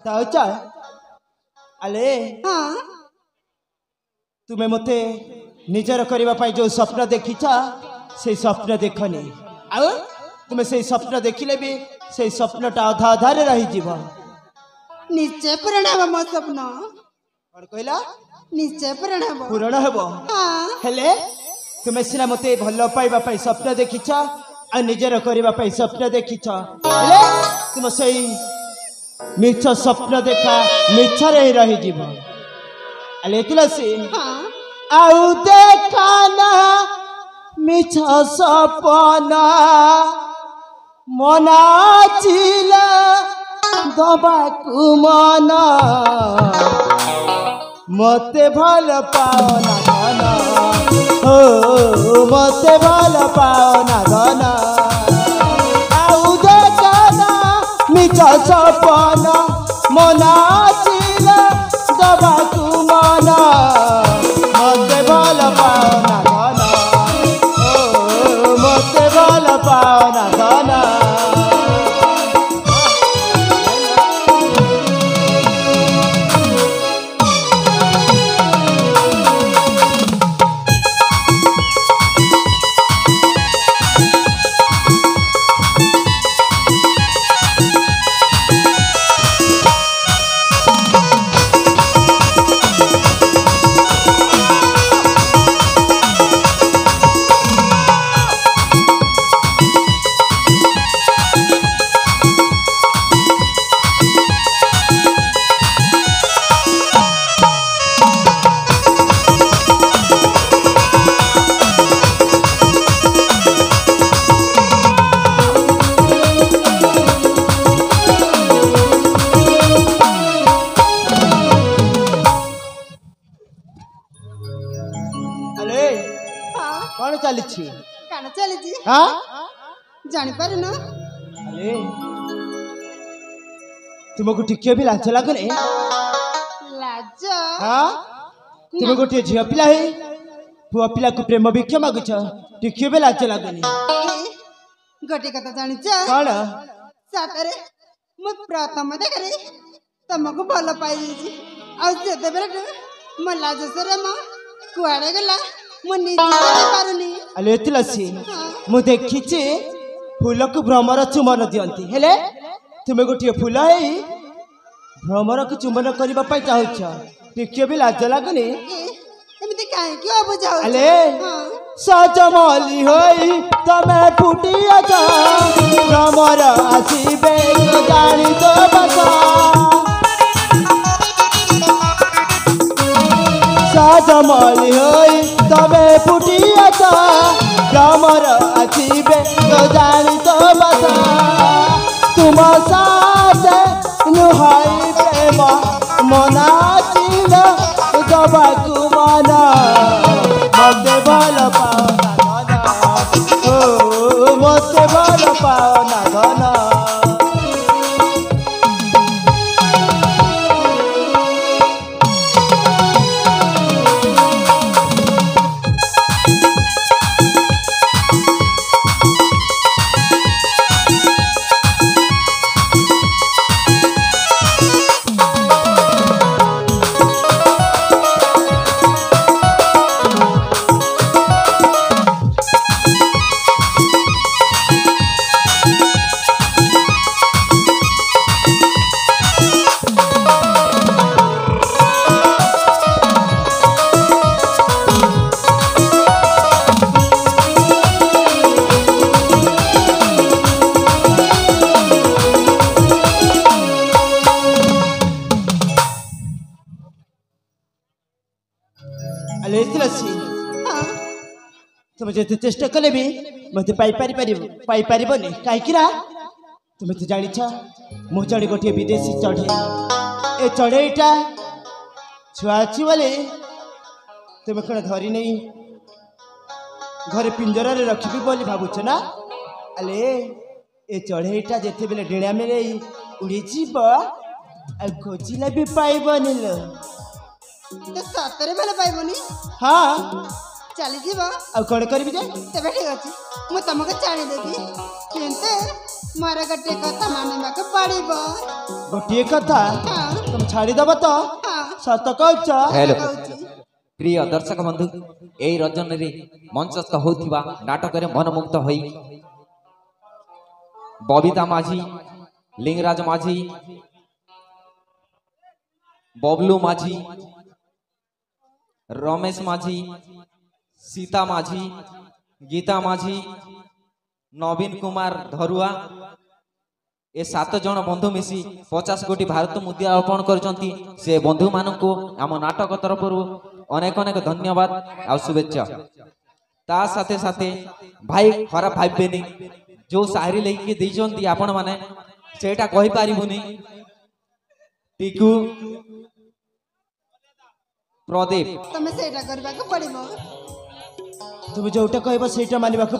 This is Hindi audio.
ताऊचा अले हाँ तुम्हें मते निजर करने जो स्वप्न देखीच से स्वप्न देखनी आउ तुम्हें से स्वप्न देखिले भी से स्वप्नटा अधा अधारे रही जीव निश्चय पूरण हम मो स्वप्न कौन कहला निश्चय पूरण हम पूरण हेब हाँ हेले तुम्हें सीना मते भल पाइबा पई स्वप्न देखीच आ निजर करबा पई स्वप्न देखीच हेले तुम सही मिछ स्वप्न देखा मिछ रे रही जीव अले तुलसी हाँ आउ देखा ना मिछ सपना मना चिला दबाकू मना मते भल पाओना धन हो मते भल पाओना धन आउ देखा ना मिछ सपना मना चिला दबाकू मना मते भल पाओना धन हो मते भल पाओना धन कौन चली कान चली हाँ जानी पारे ना अरे तुमको टिके भी लाज लगुनि लाज हाँ तुम गोटे झील पिला है पुआ पिला को प्रेम भिक्षा मागुच टिके भी लाज लगुनि गोटे कथा जानी कौन सातरे मु प्रथम देखरे तुमको भल पाई आते बेले मो लाज शरम कुआड़े गला मु निजे पारुनी अले तुलसी मु देखिछि फूल को भ्रमर चुमन दियंती हेले तुमे गोटे फूल है भ्रमर को चुमन करबा पई चाहछ टिके भी लाज लागुनि एमिति काहे कि अबुझाउ अले सजमली होई तमे फुटिया जा भ्रमर आसीबे जानी तो बता सजमली होई तमे फुटिया जा भ्रमर आसीबे जानी तो बता तुम साथ नुहाई प्रेम मना चिल दबाकू मना मते भल पाओना धन ओ मते भल पाओना धन तुम जिते चेष्टा कले भी मत पाई पारिबनी कहीं तुम तो जान मु चढ़े गोटे विदेशी चढ़े ए चढ़ेटा छुआ अच्छी बोले तुम कौन धरी नहीं घर पिंजर रखी बोली भावुच ना अले ए चढ़ेटा जिते बेले डेणा मेरे उड़ी जीव खोजिले भी पाइबनी लो सतरे बेले पाइबनी हाँ चली जीव आ कौन करी जे तेरे ठीक अच्छे मुझे तुमको जानी देती किंतु ମୋର ଗୋଟେ କଥା ମାନିବାକୁ ପଡ଼ିବ। ଗୋଟିଏ କଥା ହଁ ତମେ ଛାଡ଼ିଦବ ତ? ହଁ ସତ କହୁଛ? हेलो କହୁଛି। प्रिय दर्शक बंधु एई रजनी मंचस्थ होथिबा नाटक मनमुग्ध होई बबिता माझी लिंगराज माझी बबलू माझी रमेश माझी सीता माझी गीता माझी नवीन कुमार धरुआ ए 7 जन बंधु मिसी 50 कोटी भारत मुद्रा अर्पण करछंती से बंधु मानकु आम नाटक तरफ अनेक अनेक धन्यवाद आ शुभेच्छा। ता साथे साथे भाई खराब भाबेनी जो शायरी लेके देइछंती आपण माने सेटा कहि पारिबुनी टिकू प्रदीप ତମେ ସେଇଟା କରିବାକୁ ପଡ଼ିବ। তুমি ଯୋଉଟା କହିବ ସେଇଟା ମାନିବାକୁ